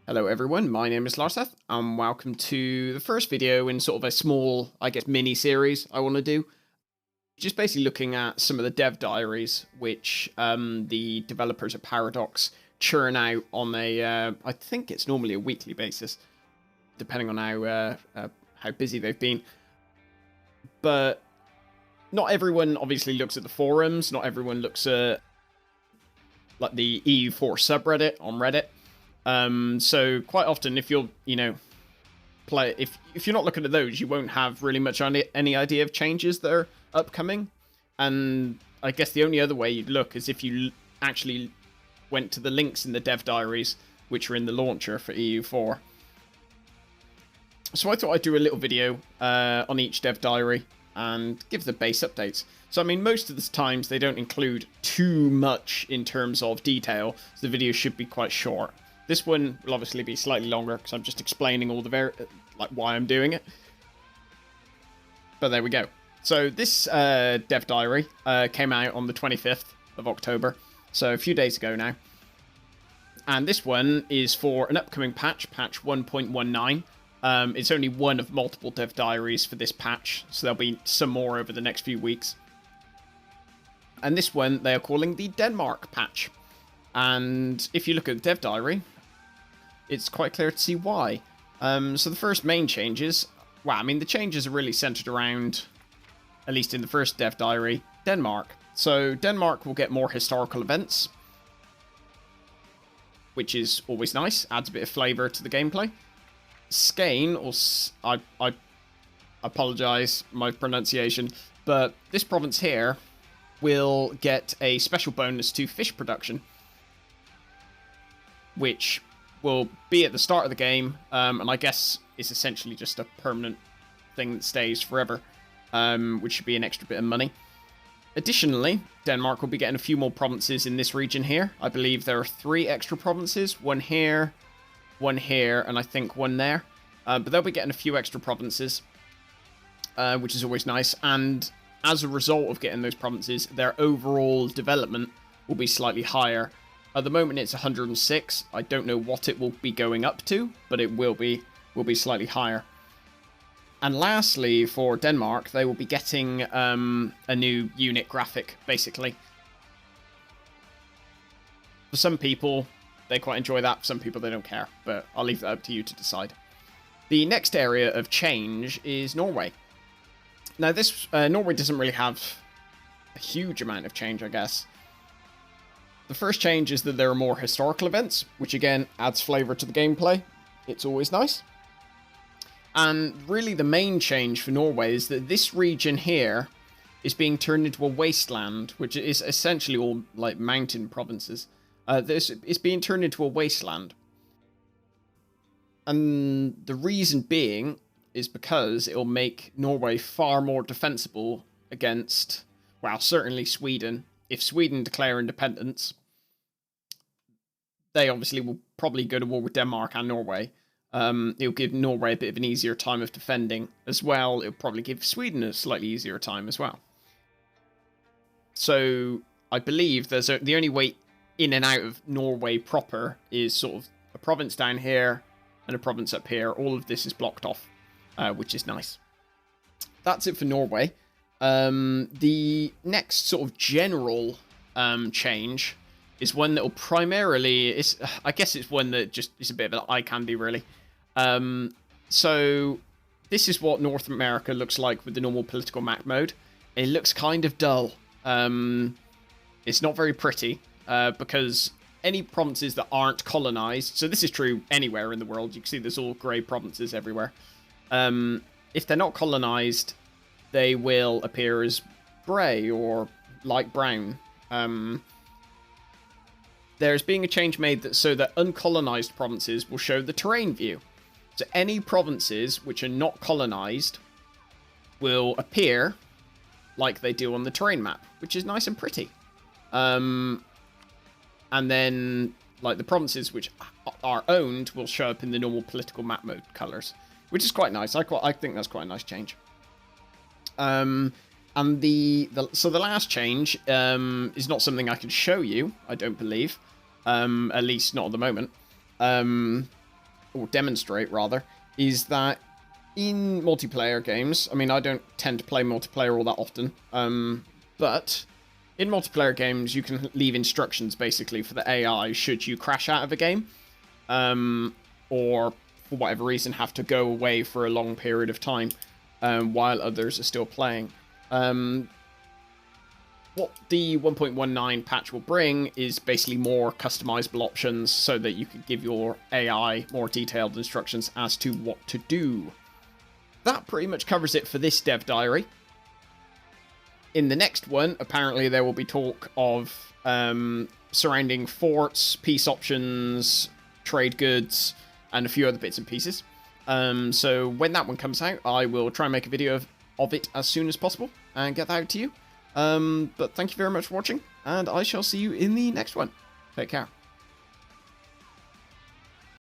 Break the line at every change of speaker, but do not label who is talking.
Hello everyone, my name is Larseth, and welcome to the first video in sort of a small, I guess, mini-series I want to do. Just basically looking at some of the dev diaries, which the developers at Paradox churn out on a, I think it's normally a weekly basis, depending on how busy they've been. But not everyone obviously looks at the forums, not everyone looks at like the EU4 subreddit on Reddit. So quite often, if you're, if you're not looking at those, you won't have really much any idea of changes that are upcoming. And I guess the only other way you'd look is if you actually went to the links in the dev diaries, which are in the launcher for EU4. So I thought I'd do a little video on each dev diary and give the base updates. So I mean, most of the times they don't include too much in terms of detail, so the video should be quite short. This one will obviously be slightly longer because I'm just explaining all the why I'm doing it. But there we go. So this dev diary came out on the 25th of October, so a few days ago now. And this one is for an upcoming patch, patch 1.19. It's only one of multiple dev diaries for this patch, so there'll be some more over the next few weeks. And this one they are calling the Denmark patch. And if you look at the dev diary, it's quite clear to see why. So the first main changes, well, I mean, the changes are really centered around, at least in the first dev diary, Denmark. So Denmark will get more historical events, which is always nice, adds a bit of flavor to the gameplay. Skane, or I apologize my pronunciation, but this province here will get a special bonus to fish production, which will be at the start of the game, and I guess it's essentially just a permanent thing that stays forever, which should be an extra bit of money. Additionally, Denmark will be getting a few more provinces in this region here. I believe there are 3 extra provinces, one here, and I think one there. But they'll be getting a few extra provinces, which is always nice. And as a result of getting those provinces, their overall development will be slightly higher. At the moment, it's 106. I don't know what it will be going up to, but it will be slightly higher. And lastly, for Denmark, they will be getting a new unit graphic, basically. For some people, they quite enjoy that. For some people, they don't care. But I'll leave that up to you to decide. The next area of change is Norway. Now, this Norway doesn't really have a huge amount of change, I guess. The first change is that there are more historical events, which again adds flavor to the gameplay. It's always nice. And really the main change for Norway is that this region here is being turned into a wasteland, which is essentially all like mountain provinces. This is being turned into a wasteland. And the reason being is because it'll make Norway far more defensible against, well, certainly Sweden. If Sweden declare independence, they obviously will probably go to war with Denmark and Norway. It'll give Norway a bit of an easier time of defending as well. It'll probably give Sweden a slightly easier time as well. So I believe the only way in and out of Norway proper is sort of a province down here and a province up here. All of this is blocked off, which is nice. That's it for Norway. The next sort of general change is one that will primarily, I guess it's one that just is a bit of an eye candy, really. So this is what North America looks like with the normal political map mode. It looks kind of dull. It's not very pretty, because any provinces that aren't colonized, so this is true anywhere in the world, you can see there's all grey provinces everywhere. If they're not colonized, they will appear as grey or light brown. There's being a change made so that uncolonized provinces will show the terrain view. So any provinces which are not colonized will appear like they do on the terrain map, which is nice and pretty. And then, like, the provinces which are owned will show up in the normal political map mode colors, which is quite nice. I think that's quite a nice change. And so the last change is not something I can show you, I don't believe. At least not at the moment. or demonstrate rather, is that in multiplayer games, I mean, I don't tend to play multiplayer all that often, but in multiplayer games, you can leave instructions basically for the AI should you crash out of a game, or for whatever reason have to go away for a long period of time while others are still playing. What the 1.19 patch will bring is basically more customizable options so that you can give your AI more detailed instructions as to what to do. That pretty much covers it for this dev diary. In the next one, apparently there will be talk of surrounding forts, peace options, trade goods, and a few other bits and pieces. So when that one comes out, I will try and make a video of it as soon as possible and get that out to you. But thank you very much for watching, and I shall see you in the next one. Take care.